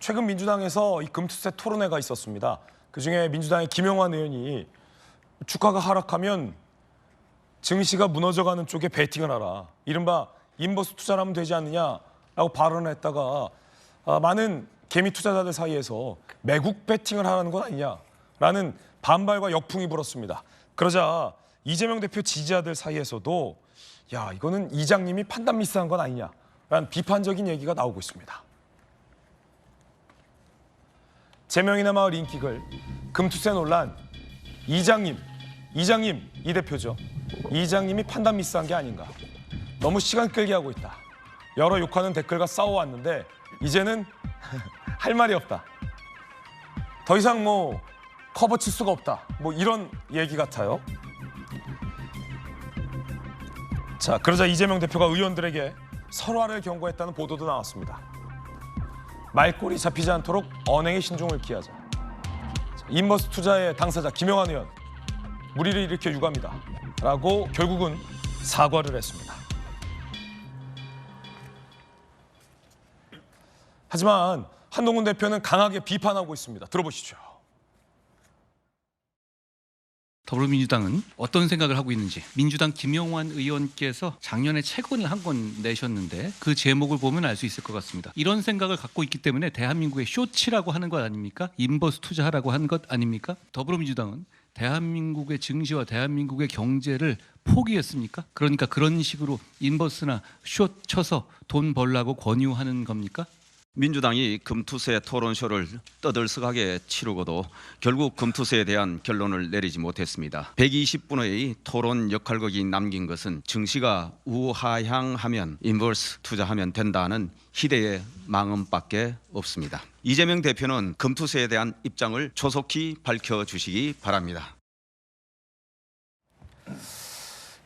최근 민주당에서 이 금투세 토론회가 있었습니다. 그중에 민주당의 김영환 의원이 주가가 하락하면 증시가 무너져가는 쪽에 베팅을 하라. 이른바 인버스 투자를 하면 되지 않느냐라고 발언을 했다가 많은 개미 투자자들 사이에서 매국 베팅을 하라는 건 아니냐라는 반발과 역풍이 불었습니다. 그러자 이재명 대표 지지자들 사이에서도 야, 이거는 이장님이 판단 미스한 건 아니냐라는 비판적인 얘기가 나오고 있습니다. 제명이나 마을 인기글, 금투세 논란, 이장님 이 대표죠. 이장님이 판단 미스한 게 아닌가. 너무 시간 끌게 하고 있다. 여러 욕하는 댓글과 싸워왔는데 이제는 할 말이 없다. 더 이상 뭐 커버 칠 수가 없다. 뭐 이런 얘기 같아요. 자, 그러자 이재명 대표가 의원들에게 설화를 경고했다는 보도도 나왔습니다. 말꼬리 잡히지 않도록 언행에 신중을 기하자. 인버스 투자의 당사자 김영환 의원, 무리를 일으켜 유감이다 라고 결국은 사과를 했습니다. 하지만 한동훈 대표는 강하게 비판하고 있습니다. 들어보시죠. 더불어민주당은 어떤 생각을 하고 있는지, 민주당 김영환 의원께서 작년에 책원을 한 권 내셨는데 그 제목을 보면 알 수 있을 것 같습니다. 이런 생각을 갖고 있기 때문에 대한민국의 쇼치라고 하는 것 아닙니까? 인버스 투자하라고 하는 것 아닙니까? 더불어민주당은 대한민국의 증시와 대한민국의 경제를 포기했습니까? 그러니까 그런 식으로 인버스나 숏 쳐서 돈 벌라고 권유하는 겁니까? 민주당이 금투세 토론쇼를 떠들썩하게 치르고도 결국 금투세에 대한 결론을 내리지 못했습니다. 120분의 토론 역할극이 남긴 것은 증시가 우하향하면 인버스 투자하면 된다는 희대의 망언밖에 없습니다. 이재명 대표는 금투세에 대한 입장을 조속히 밝혀주시기 바랍니다.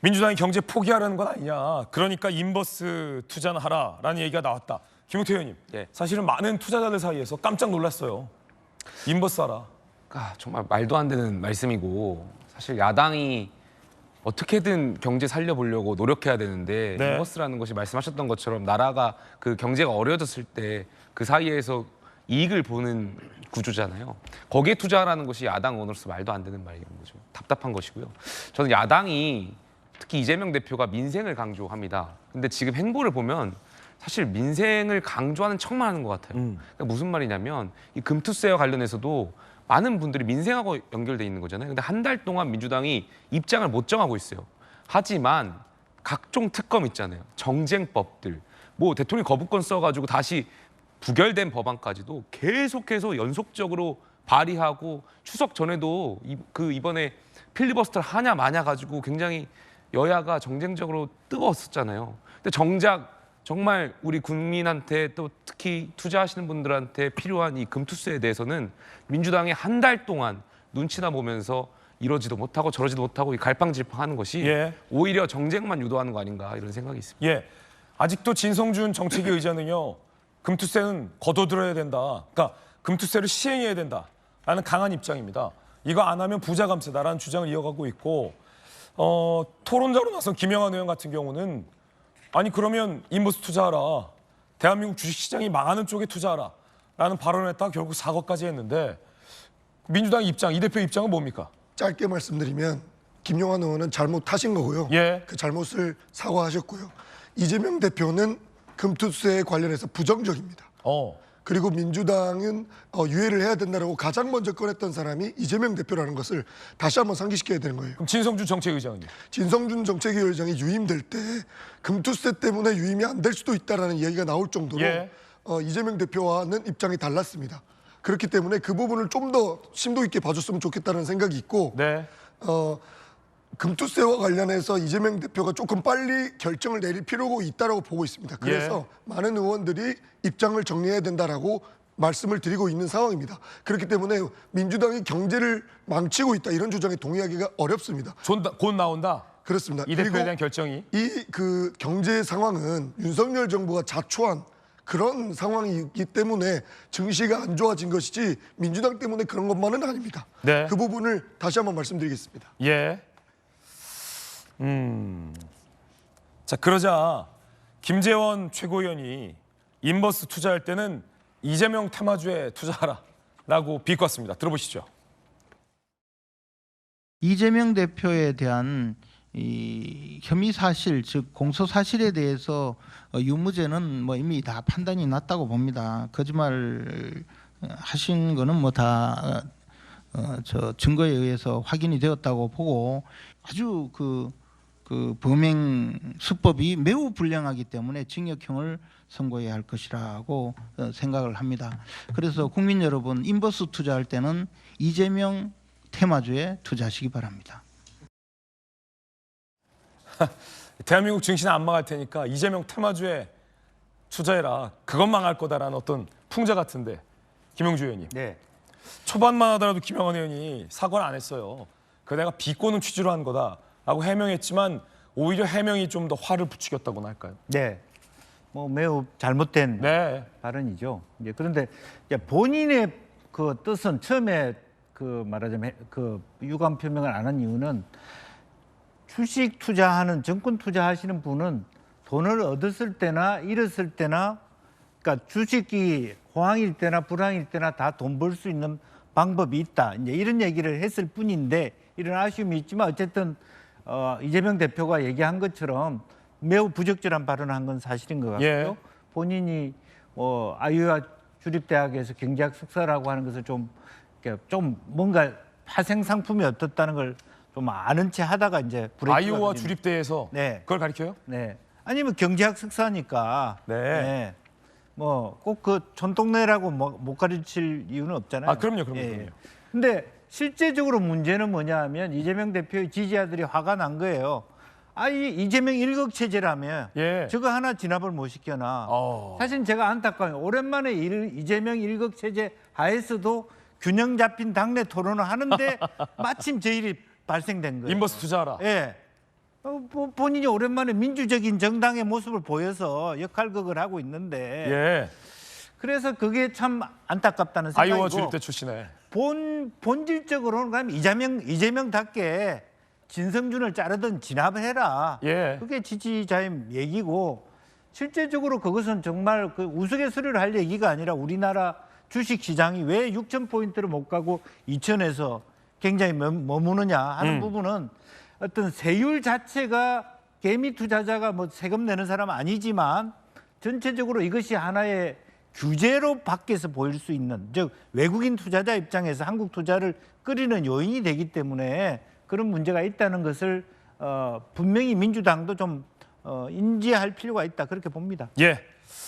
민주당이 경제 포기하라는 건 아니냐. 그러니까 인버스 투자는 하라라는 얘기가 나왔다. 김용태 의원님, 사실은 많은 투자자들 사이에서 깜짝 놀랐어요. 인버스 하라. 정말 말도 안 되는 말씀이고, 사실 야당이 어떻게든 경제 살려보려고 노력해야 되는데 인버스라는 것이 말씀하셨던 것처럼 나라가 그 경제가 어려워졌을 때 그 사이에서 이익을 보는 구조잖아요. 거기에 투자하라는 것이 야당 의원으로서 말도 안 되는 말인 거죠. 답답한 것이고요. 저는 야당이 특히 이재명 대표가 민생을 강조합니다. 근데 지금 행보를 보면 사실 민생을 강조하는 척만 하는 것 같아요. 그러니까 무슨 말이냐면 이 금투세와 관련해서도 많은 분들이 민생하고 연결돼 있는 거잖아요. 근데 한 달 동안 민주당이 입장을 못 정하고 있어요. 하지만 각종 특검 있잖아요. 정쟁법들, 뭐 대통령 거부권 써가지고 다시 부결된 법안까지도 계속해서 연속적으로 발의하고 추석 전에도 이번에 필리버스터를 하냐 마냐 가지고 굉장히 여야가 정쟁적으로 뜨거웠었잖아요. 근데 정작 정말 우리 국민한테 또 특히 투자하시는 분들한테 필요한 이 금투세에 대해서는 민주당이 한 달 동안 눈치나 보면서 이러지도 못하고 저러지도 못하고 갈팡질팡하는 것이 오히려 정쟁만 유도하는 거 아닌가 이런 생각이 있습니다. 아직도 진성준 정책위 의장은요. 금투세는 거둬들여야 된다. 그러니까 금투세를 시행해야 된다라는 강한 입장입니다. 이거 안 하면 부자 감세다라는 주장을 이어가고 있고 토론자로 나선 김영환 의원 같은 경우는 아니 그러면 인버스 투자하라. 대한민국 주식시장이 망하는 쪽에 투자하라. 라는 발언을 했다가 결국 사과까지 했는데 민주당 입장, 이 대표 입장은 뭡니까? 짧게 말씀드리면 김영환 의원은 잘못하신 거고요. 그 잘못을 사과하셨고요. 이재명 대표는 금투세에 관련해서 부정적입니다. 그리고 민주당은 유예를 해야 된다고 가장 먼저 꺼냈던 사람이 이재명 대표라는 것을 다시 한번 상기시켜야 되는 거예요. 그럼 진성준 정책의장은요? 진성준 정책위 의장이 유임될 때 금투세 때문에 유임이 안 될 수도 있다라는 이야기가 나올 정도로 이재명 대표와는 입장이 달랐습니다. 그렇기 때문에 그 부분을 좀 더 심도 있게 봐줬으면 좋겠다는 생각이 있고 금투세와 관련해서 이재명 대표가 조금 빨리 결정을 내릴 필요가 있다고 보고 있습니다. 그래서 많은 의원들이 입장을 정리해야 된다라고 말씀을 드리고 있는 상황입니다. 그렇기 때문에 민주당이 경제를 망치고 있다 이런 주장에 동의하기가 어렵습니다. 곧 나온다? 그렇습니다. 이 대표에 대한 결정이? 이 그 경제 상황은 윤석열 정부가 자초한 그런 상황이기 때문에 증시가 안 좋아진 것이지 민주당 때문에 그런 것만은 아닙니다. 그 부분을 다시 한번 말씀드리겠습니다. 자, 그러자 김재원 최고위원이 인버스 투자할 때는 이재명 테마주에 투자하라라고 비꼬았습니다. 들어보시죠. 이재명 대표에 대한 이 혐의 사실, 즉 공소 사실에 대해서 유무죄는 뭐 이미 다 판단이 났다고 봅니다. 거짓말 하신 거는 뭐 다 저 증거에 의해서 확인이 되었다고 보고 아주 그 범행 수법이 매우 불량하기 때문에 징역형을 선고해야 할 것이라고 생각을 합니다. 그래서 국민 여러분, 인버스 투자할 때는 이재명 테마주에 투자하시기 바랍니다. 대한민국 증시는 안 망할 테니까 이재명 테마주에 투자해라. 그건 망할 거다라는 어떤 풍자 같은데 김영주 의원님. 네. 초반만 하더라도 김영환 의원이 사과를 안 했어요. 그 내가 비꼬는 취지로 한 거다라고 해명했지만 오히려 해명이 좀 더 화를 부추겼다고나 할까요? 네. 뭐 매우 잘못된 네. 발언이죠. 이제 그런데 이제 본인의 그 뜻은 처음에 그 말하자면 그 유감 표명을 안 한 이유는 주식 투자하는 정권 투자하시는 분은 돈을 얻었을 때나 잃었을 때나 그러니까 주식이 호황일 때나 불황일 때나 다 돈 벌 수 있는 방법이 있다. 이제 이런 얘기를 했을 뿐인데 이런 아쉬움이 있지만 어쨌든 이재명 대표가 얘기한 것처럼 매우 부적절한 발언한 건 사실인 것 같고요. 예. 본인이 아유아 주립대학에서 경제학 석사라고 하는 것을 좀 뭔가 파생 상품이 어떻다는 걸 좀 아는 채 하다가 이제 아이오와 주립대에서 네. 그걸 가르쳐요? 네. 아니면 경제학 석사니까. 네. 뭐 꼭 그 촌동네라고 못 가르칠 이유는 없잖아요. 아, 그럼요. 예. 근데 실제적으로 문제는 뭐냐면 이재명 대표의 지지자들이 화가 난 거예요. 이재명 일극 체제라며 예. 저거 하나 진압을 못 시켜나. 사실 제가 안타까워요. 오랜만에 이재명 일극 체제 하에서도 균형 잡힌 당내 토론을 하는데 마침 저 일이 발생된 거예요. 인버스 투자하라. 예. 본인이 오랜만에 민주적인 정당의 모습을 보여서 역할극을 하고 있는데 예. 그래서 그게 참 안타깝다는 생각이고 아이오와 주립대 출신에. 본질적으로는 그럼 이재명답게 진성준을 자르든 진압을 해라. 예. 그게 지지자의 얘기고 실제적으로 그것은 정말 그 우스갯소리를 할 얘기가 아니라 우리나라 주식시장이 왜 6,000포인트를 못 가고 2,000에서 굉장히 머무느냐 하는 부분은 어떤 세율 자체가 개미 투자자가 뭐 세금 내는 사람은 아니지만 전체적으로 이것이 하나의 규제로 밖에서 보일 수 있는, 즉 외국인 투자자 입장에서 한국 투자를 끌이는 요인이 되기 때문에 그런 문제가 있다는 것을 분명히 민주당도 좀 인지할 필요가 있다 그렇게 봅니다. 예.